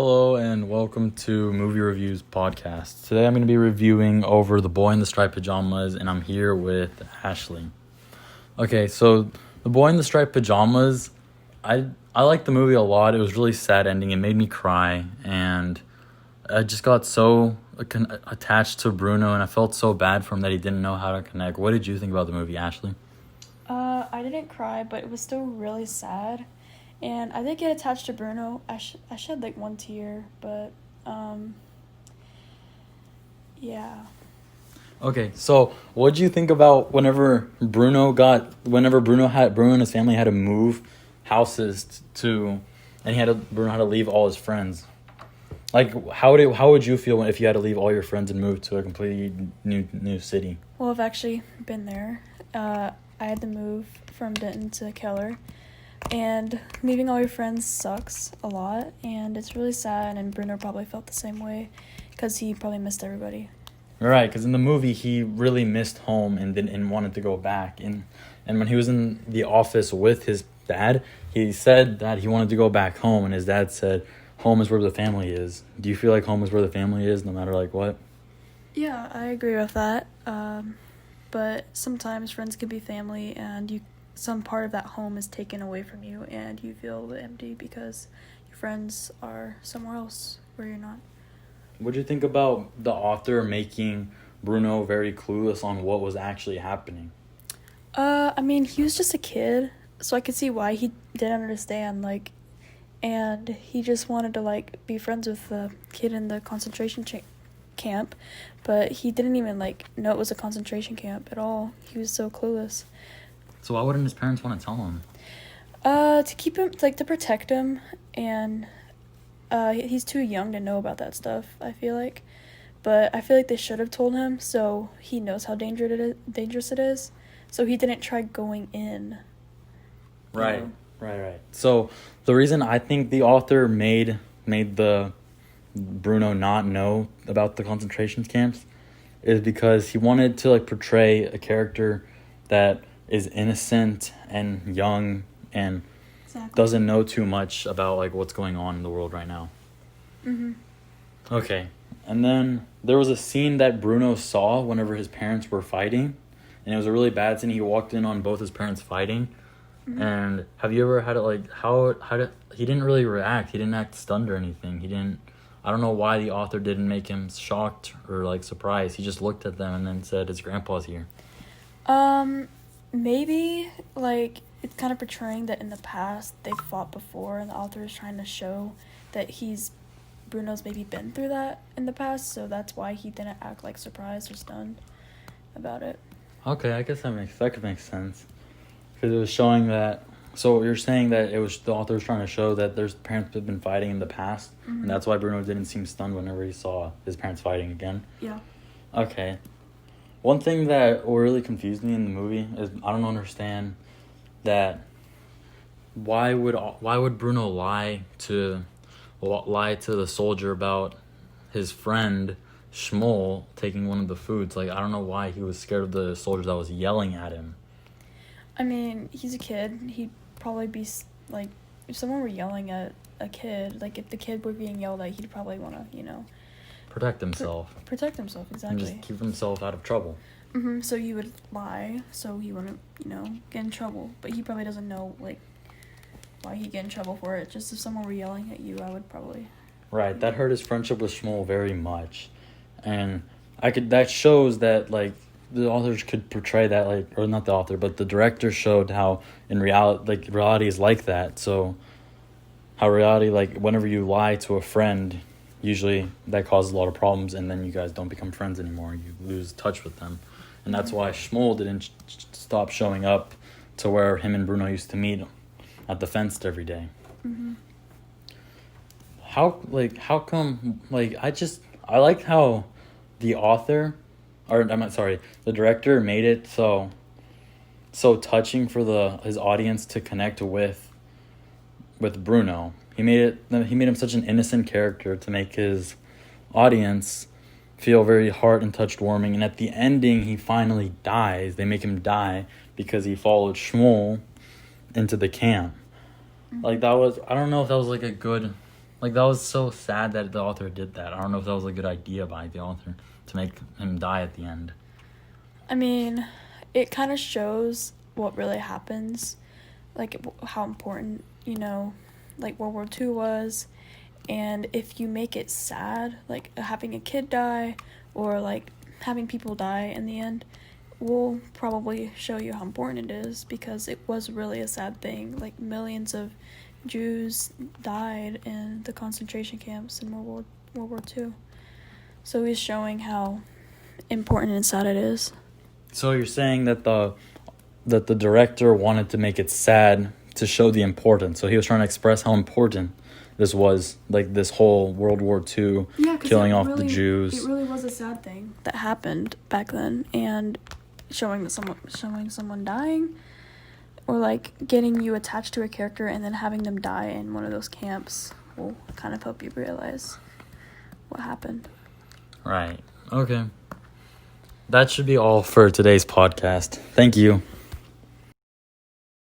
Hello and welcome to Movie Reviews Podcast. Today I'm going to be reviewing over The Boy in the Striped Pajamas, and I'm here with Ashley. Okay, so The Boy in the Striped Pajamas, I liked the movie a lot. It was really sad ending. It made me cry, and I just got so attached to Bruno, and I felt so bad for him that he didn't know how to connect. What did you think about the movie, Ashley? I didn't cry, but it was still really sad. And I did get attached to Bruno. I shed like one tear, but yeah. Okay, so what did you think about whenever Bruno and his family had to move houses and Bruno had to leave all his friends? Like, how would you feel if you had to leave all your friends and move to a completely new city? Well, I've actually been there. I had to move from Denton to Keller. And leaving all your friends sucks a lot, and it's really sad, and Bruno probably felt the same way because he probably missed everybody. Right, because in the movie, he really missed home and wanted to go back. And when he was in the office with his dad, he said that he wanted to go back home, and his dad said, home is where the family is. Do you feel like home is where the family is, no matter like what? Yeah, I agree with that. But sometimes friends can be family, and some part of that home is taken away from you, and you feel empty because your friends are somewhere else where you're not. What do you think about the author making Bruno very clueless on what was actually happening? I mean, he was just a kid, so I could see why he didn't understand, and he just wanted to, be friends with the kid in the concentration camp, but he didn't even, know it was a concentration camp at all. He was so clueless. So why wouldn't his parents want to tell him? To keep him, to protect him, and he's too young to know about that stuff, I feel like. But I feel like they should have told him so he knows how dangerous it is. So he didn't try going in. Right. So the reason I think the author made the Bruno not know about the concentration camps is because he wanted to portray a character that is innocent and young and doesn't know too much about what's going on in the world right now. Mhm. Okay. And then there was a scene that Bruno saw whenever his parents were fighting, and it was a really bad scene. He walked in on both his parents fighting. Mm-hmm. And have you ever had it he didn't really react. He didn't act stunned or anything. I don't know why the author didn't make him shocked or surprised. He just looked at them and then said, his grandpa's here. Maybe, it's kind of portraying that in the past they fought before, and the author is trying to show that Bruno's maybe been through that in the past, so that's why he didn't act surprised or stunned about it. Okay, I guess that could make sense. Because it was showing that, so you're saying that it was the author was trying to show that their parents had been fighting in the past, mm-hmm. and that's why Bruno didn't seem stunned whenever he saw his parents fighting again? Yeah. Okay. One thing that really confused me in the movie is I don't understand that why would Bruno lie to the soldier about his friend Shmuel taking one of the foods? I don't know why he was scared of the soldier that was yelling at him. I mean, he's a kid. He'd probably be if someone were yelling at a kid, if the kid were being yelled at, he'd probably want to, protect himself. Protect himself, exactly. And just keep himself out of trouble. Mm-hmm. So you would lie, so he wouldn't, get in trouble. But he probably doesn't know, why he'd get in trouble for it. Just if someone were yelling at you, I would probably... Right, that hurt his friendship with Shmuel very much. And that shows that, the authors could portray that, or not the author, but the director showed how in reality is like that. So how reality, whenever you lie to a friend, usually that causes a lot of problems, and then you guys don't become friends anymore. You lose touch with them. And that's why Shmuel didn't stop showing up to where him and Bruno used to meet at the fence every day. Mm-hmm. How come, I like how the author, the director made it so touching for his audience to connect with Bruno. He made him such an innocent character to make his audience feel very heart and touched warming. And at the ending, he finally dies. They make him die because he followed Shmuel into the camp. Mm-hmm. I don't know if that was a good Like, that was so sad that the author did that. I don't know if that was a good idea by the author to make him die at the end. I mean, it kind of shows what really happens, like how important, like World War II was. And if you make it sad, like having a kid die or like having people die in the end, will probably show you how important it is, because it was really a sad thing. Like millions of Jews died in the concentration camps in World War II. So he's showing how important and sad it is. So you're saying that the director wanted to make it sad to show the importance. So he was trying to express how important this was, like this whole World War II killing off the Jews. It really was a sad thing that happened back then, and showing someone dying, or like getting you attached to a character and then having them die in one of those camps will kind of help you realize what happened. Right. Okay. That should be all for today's podcast. Thank you.